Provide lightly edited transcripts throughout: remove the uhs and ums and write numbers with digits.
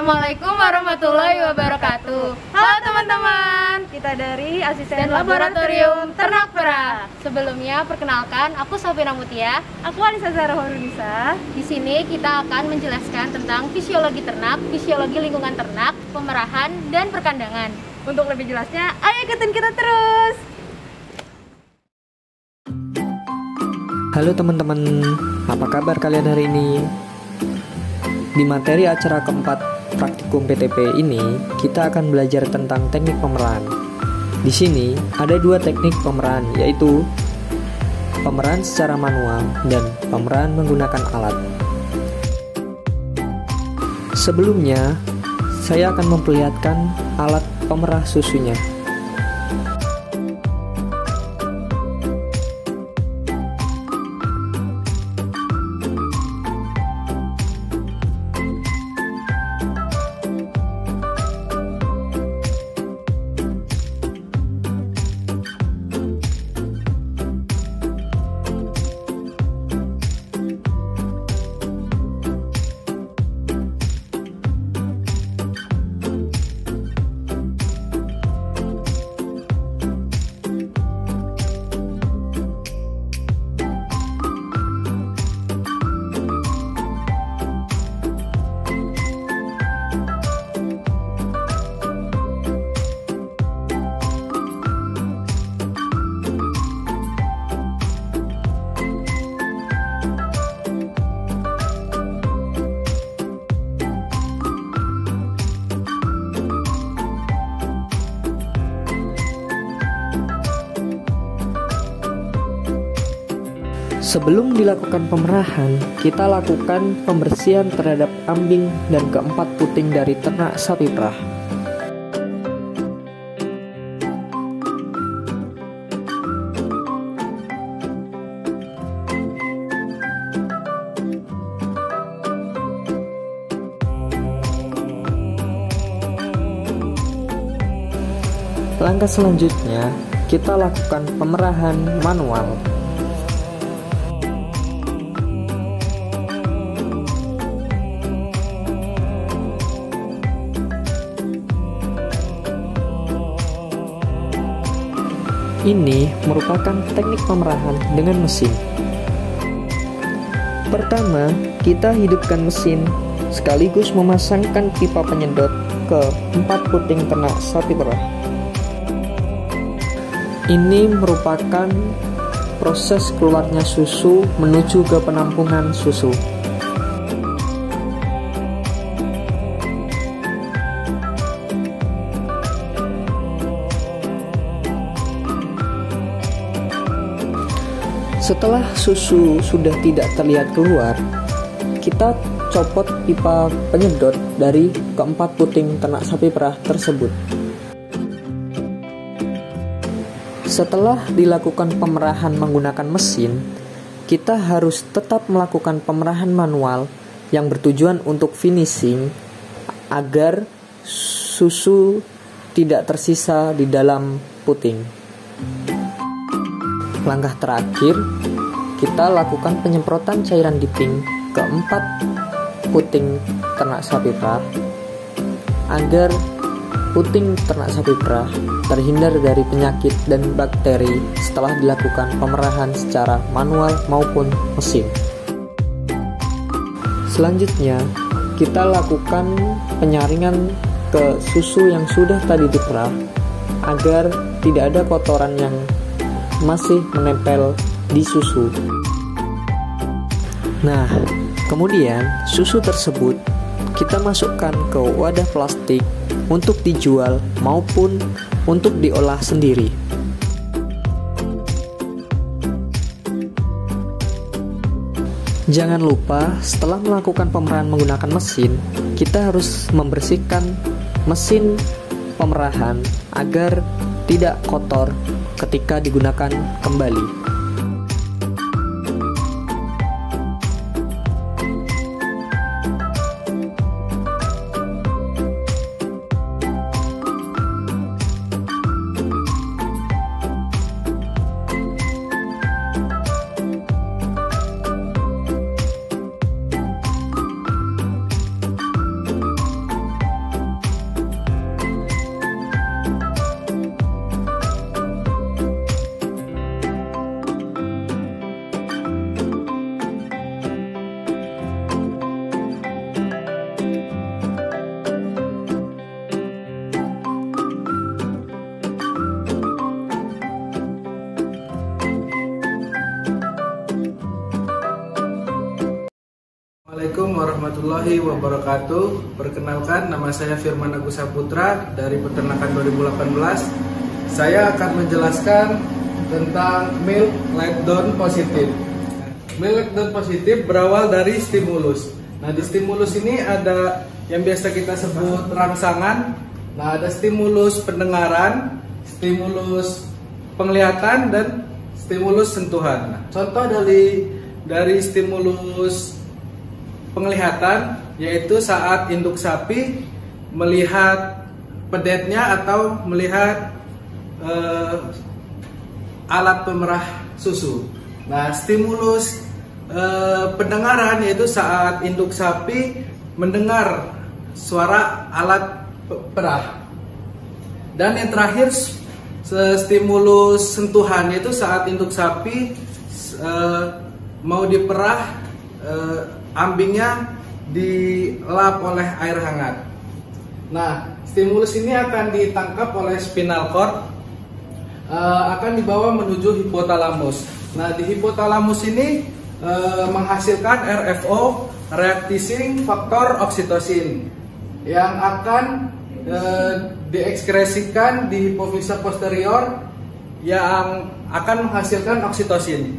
Assalamualaikum warahmatullahi wabarakatuh. Halo teman-teman, Kita dari Asisten Laboratorium Ternak Perah. Sebelumnya perkenalkan, aku Sofina Mutia. Aku Anissa Zahra Horunisa. Di sini kita akan menjelaskan tentang fisiologi ternak, fisiologi lingkungan ternak, pemerahan, dan perkandangan. Untuk lebih jelasnya, ayo ikutin kita terus. Halo teman-teman, apa kabar kalian hari ini? Di materi acara keempat praktikum PTP ini, kita akan belajar tentang teknik pemerahan. Di sini ada dua teknik pemerahan, yaitu pemerahan secara manual dan pemerahan menggunakan alat. Sebelumnya, saya akan memperlihatkan alat pemerah susunya. Sebelum dilakukan pemerahan, kita lakukan pembersihan terhadap ambing dan keempat puting dari ternak sapi perah. Langkah selanjutnya, kita lakukan pemerahan manual. Ini merupakan teknik pemerahan dengan mesin. Pertama, kita hidupkan mesin sekaligus memasangkan pipa penyedot ke 4 puting ternak sapi perah. Ini merupakan proses keluarnya susu menuju ke penampungan susu. Setelah susu sudah tidak terlihat keluar, kita copot pipa penyedot dari keempat puting ternak sapi perah tersebut. Setelah dilakukan pemerahan menggunakan mesin, kita harus tetap melakukan pemerahan manual yang bertujuan untuk finishing agar susu tidak tersisa di dalam puting. Langkah terakhir, kita lakukan penyemprotan cairan dipping ke 4 puting ternak sapi perah agar puting ternak sapi perah terhindar dari penyakit dan bakteri setelah dilakukan pemerahan secara manual maupun mesin. Selanjutnya, kita lakukan penyaringan ke susu yang sudah tadi diperah agar tidak ada kotoran yang masih menempel di susu. Nah, kemudian susu tersebut kita masukkan ke wadah plastik untuk dijual maupun untuk diolah sendiri. Jangan lupa, setelah melakukan pemerahan menggunakan mesin, kita harus membersihkan mesin pemerahan agar tidak kotor ketika digunakan kembali. warahmatullahi wabarakatuh. Perkenalkan, nama saya Firman Agus Saputra dari Peternakan 2018. Saya akan menjelaskan tentang milk letdown positif. Milk letdown positif berawal dari stimulus. Nah, di stimulus ini ada yang biasa kita sebut rangsangan. Nah, ada stimulus pendengaran, stimulus penglihatan, dan stimulus sentuhan. Nah, contoh dari stimulus penglihatan yaitu saat induk sapi melihat pedetnya atau melihat alat pemerah susu. Nah, stimulus pendengaran yaitu saat induk sapi mendengar suara alat perah. Dan yang terakhir stimulus sentuhan yaitu saat induk sapi mau diperah, ambingnya dilap oleh air hangat. Nah, stimulus ini akan ditangkap oleh spinal cord, akan dibawa menuju hipotalamus. Nah, di hipotalamus ini menghasilkan RFO, reacting factor oksitosin, yang akan diekskresikan di hipofisa posterior yang akan menghasilkan oksitosin.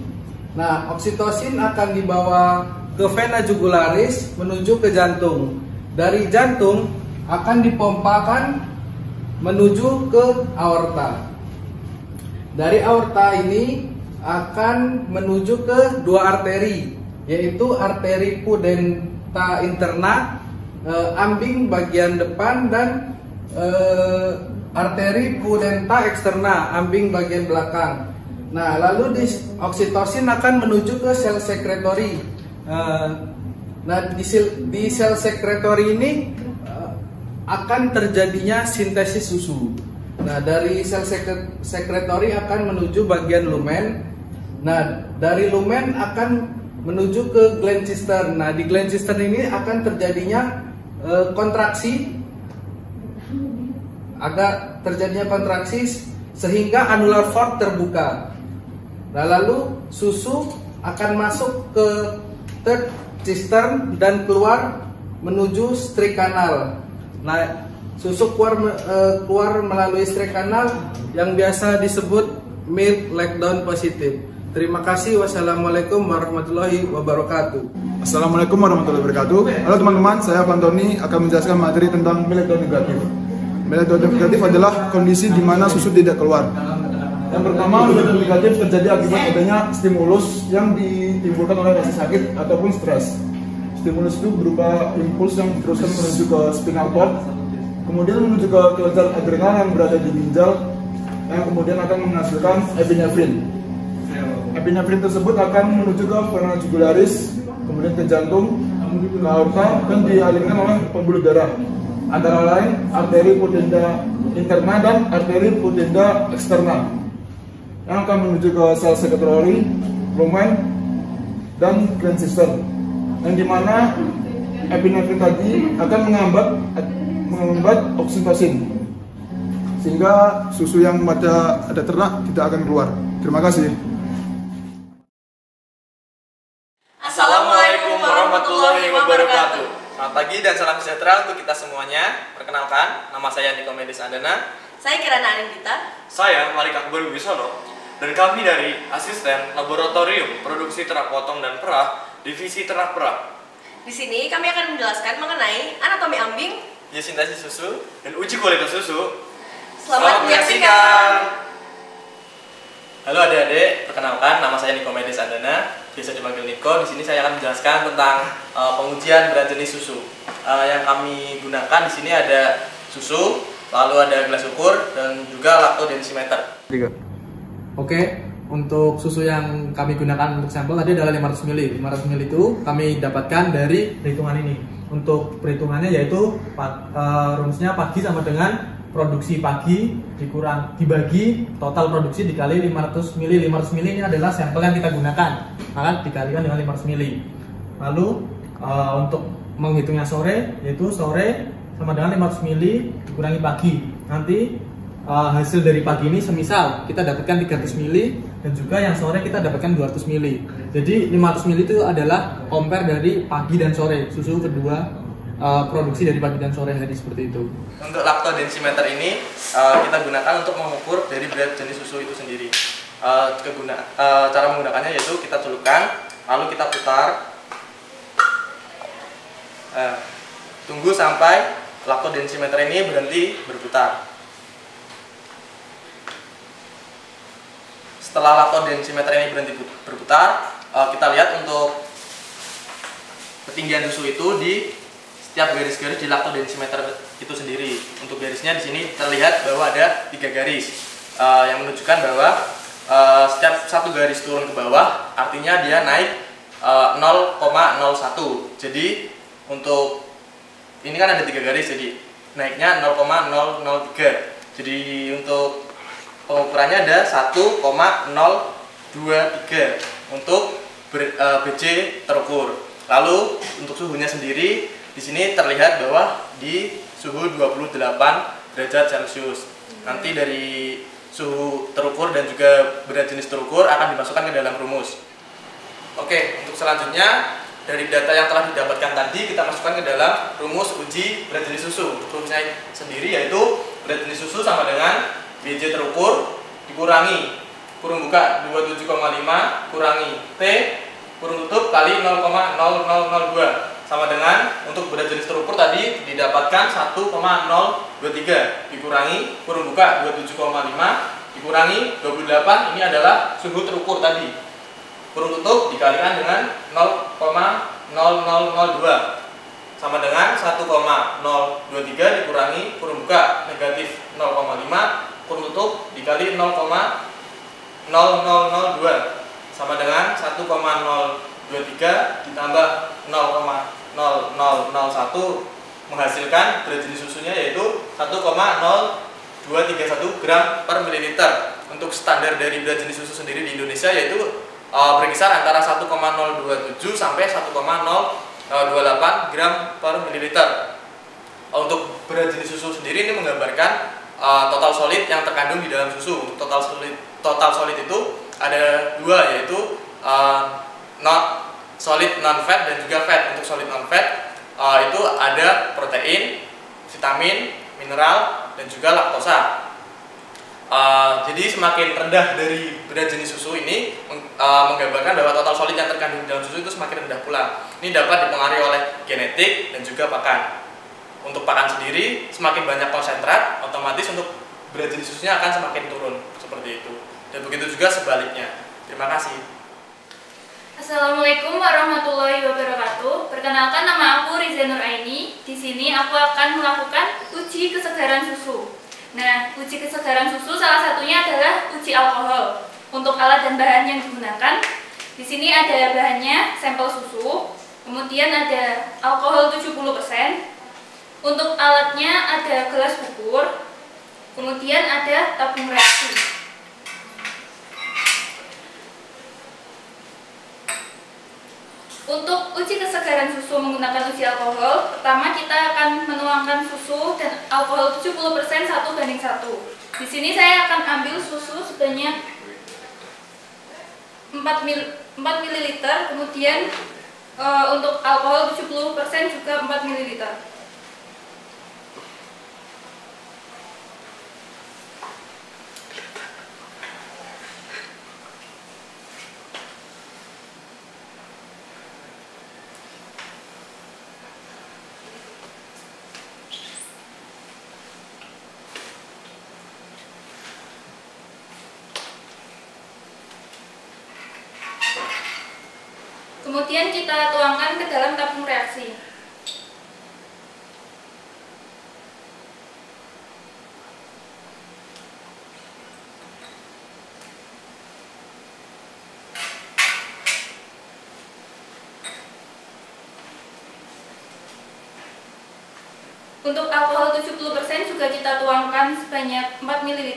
Nah, oksitosin akan dibawa ke vena jugularis menuju ke jantung. Dari jantung akan dipompakan menuju ke aorta. Dari aorta ini akan menuju ke dua arteri, yaitu arteri pudenda interna, ambing bagian depan, dan arteri pudenda externa, ambing bagian belakang. Nah, lalu oksitosin akan menuju ke sel sekretori. Nah, di sel sekretori ini akan terjadinya sintesis susu. Nah, dari sel sekretori akan menuju bagian lumen. Nah, dari lumen akan menuju ke gland cistern. Nah, di gland cistern ini akan terjadinya kontraksi, sehingga anular valve terbuka. Nah, lalu susu akan masuk ke third cistern dan keluar menuju strik kanal. Nah, susu keluar melalui strik kanal yang biasa disebut milk letdown positif. Terima kasih. Wassalamualaikum warahmatullahi wabarakatuh. Assalamualaikum warahmatullahi wabarakatuh. Halo teman-teman, saya Fantoni akan menjelaskan materi tentang milk letdown negatif. Milk letdown negatif adalah kondisi di mana susu tidak keluar. Yang pertama, milk letdown negatif terjadi akibat adanya stimulus yang ditimbulkan oleh rasa sakit ataupun stres. Stimulus itu berupa impuls yang diteruskan menuju ke spinal cord, kemudian menuju ke kelenjar adrenal yang berada di ginjal, yang kemudian akan menghasilkan epinefrin. Epinefrin tersebut akan menuju ke vena jugularis, kemudian ke jantung, ke aorta, dan dialirkan oleh pembuluh darah, antara lain arteri pudenda interna dan arteri pudenda externa, yang akan menuju ke sel sekretori, lumen, dan gland cistern, yang dimana epinefrin tadi akan menghambat oksitosin, sehingga susu yang ada ternak tidak akan keluar. Terima kasih. Assalamualaikum warahmatullahi wabarakatuh. Selamat pagi dan salam sejahtera untuk kita semuanya. Perkenalkan, nama saya Nikomedes Andana. Saya Kirana Anindita. Saya Malik Akbar Wibisono. Dan kami dari Asisten Laboratorium Produksi Ternak Potong dan Perah, Divisi Ternak Perah. Di sini kami akan menjelaskan mengenai anatomi ambing, sintesis susu, dan uji kualitas susu. Selamat menyaksikan. Halo adik-adik, perkenalkan nama saya Nikomedes Andana, biasa dipanggil Niko. Di sini saya akan menjelaskan tentang pengujian berat jenis susu. Yang kami gunakan di sini ada susu, lalu ada gelas ukur, dan juga laktodensimeter. Oke, untuk susu yang kami gunakan untuk sampel tadi adalah 500 ml. 500 ml itu kami dapatkan dari perhitungan ini. Untuk perhitungannya yaitu rumusnya pagi sama dengan produksi pagi dibagi total produksi dikali 500 ml. 500 ml ini adalah sampel yang kita gunakan, maka dikalikan dengan 500 ml. Lalu untuk menghitungnya sore, yaitu sore sama dengan 500 ml dikurangi pagi. Nanti hasil dari pagi ini semisal kita dapatkan 300 ml, dan juga yang sore kita dapatkan 200 ml. Jadi 500 ml itu adalah compare dari pagi dan sore, susu kedua produksi dari pagi dan sore hari seperti itu. Untuk lactodensimeter ini kita gunakan untuk mengukur dari berat jenis susu itu sendiri. Cara menggunakannya yaitu kita celupkan, lalu kita putar, tunggu sampai lactodensimeter ini berhenti berputar. Setelah lactodensimeter ini berhenti berputar, kita lihat untuk ketinggian susu itu di setiap garis-garis di lactodensimeter itu sendiri. Untuk garisnya di sini terlihat bahwa ada 3 garis yang menunjukkan bahwa setiap satu garis turun ke bawah artinya dia naik 0,01. Jadi untuk ini kan ada 3 garis, jadi naiknya 0,003. Jadi untuk pengukurannya ada 1,023 untuk BJ terukur. Lalu untuk suhunya sendiri di sini terlihat bahwa di suhu 28 derajat Celcius. Nanti dari suhu terukur dan juga berat jenis terukur akan dimasukkan ke dalam rumus. Oke, untuk selanjutnya dari data yang telah didapatkan tadi kita masukkan ke dalam rumus uji berat jenis susu. Rumusnya sendiri yaitu berat jenis susu sama dengan BJ terukur dikurangi kurung buka 27,5 kurangi T kurung tutup kali 0,0002 sama dengan untuk berat jenis terukur tadi didapatkan 1,023 dikurangi kurung buka 27,5 dikurangi 28, ini adalah suhu terukur tadi, kurung tutup dikalikan dengan 0,0002 sama dengan 1,023 dikurangi kurung buka negatif 0,5 kurung tutup dikali 0,0002 sama dengan 1,023 ditambah 0,0001 menghasilkan berat jenis susunya yaitu 1,0231 gram per mililiter. Untuk standar dari berat jenis susu sendiri di Indonesia yaitu berkisar antara 1,027 sampai 1,028 gram per mililiter. Untuk berat jenis susu sendiri ini menggambarkan total solid yang terkandung di dalam susu. Untuk total solid itu ada 2, yaitu solid non-fat dan juga fat. Untuk solid non-fat itu ada protein, vitamin, mineral, dan juga laktosa. Jadi semakin rendah dari berat jenis susu ini menggambarkan bahwa total solid yang terkandung di dalam susu itu semakin rendah pula. Ini dapat dipengaruhi oleh genetik dan juga pakan. Untuk pakan sendiri semakin banyak konsentrat, otomatis untuk berat jenis susunya akan semakin turun seperti itu. Dan begitu juga sebaliknya. Terima kasih. Assalamualaikum warahmatullahi wabarakatuh. Perkenalkan, nama aku Riza Nur Aini. Di sini aku akan melakukan uji kesegaran susu. Nah, uji kesegaran susu salah satunya adalah uji alkohol. Untuk alat dan bahan yang digunakan, di sini ada bahannya sampel susu, kemudian ada alkohol 70%. Untuk alatnya ada gelas ukur, kemudian ada tabung reaksi. Untuk uji kesegaran susu menggunakan uji alkohol, pertama kita akan menuangkan susu dan alkohol 70% 1:1. Di sini saya akan ambil susu sebanyak 4 ml, kemudian untuk alkohol 70% juga 4 ml. Kemudian kita tuangkan ke dalam tabung reaksi. Untuk alkohol 70% juga kita tuangkan sebanyak 4 ml.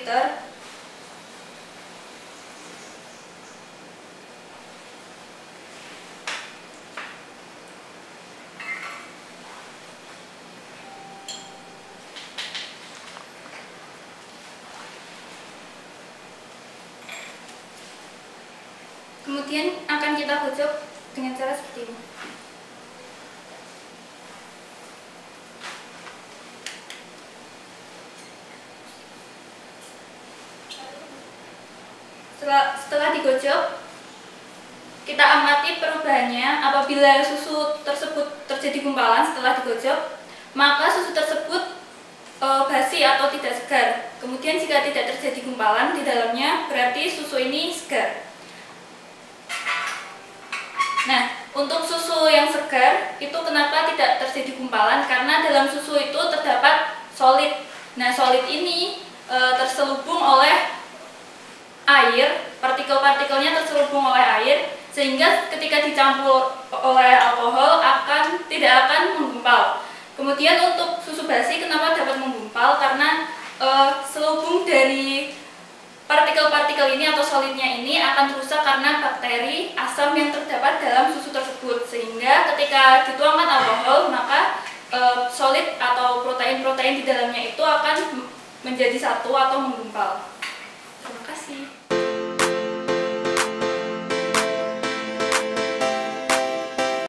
Kemudian akan kita gocok dengan cara seperti ini. Setelah digocok, kita amati perubahannya. Apabila susu tersebut terjadi gumpalan setelah digocok, maka susu tersebut basi atau tidak segar. Kemudian jika tidak terjadi gumpalan di dalamnya, berarti susu ini segar. Nah, untuk susu yang segar itu kenapa tidak terjadi gumpalan? Karena dalam susu itu terdapat solid. Nah, solid ini terselubung oleh air, partikel-partikelnya terselubung oleh air, sehingga ketika dicampur oleh alkohol tidak akan menggumpal. Kemudian untuk susu basi kenapa dapat menggumpal? Karena selubung dari partikel-partikel ini atau solidnya ini akan rusak karena bakteri asam yang terdapat dalam susu tersebut, sehingga ketika dituangkan alkohol maka solid atau protein-protein di dalamnya itu akan menjadi satu atau menggumpal. Terima kasih.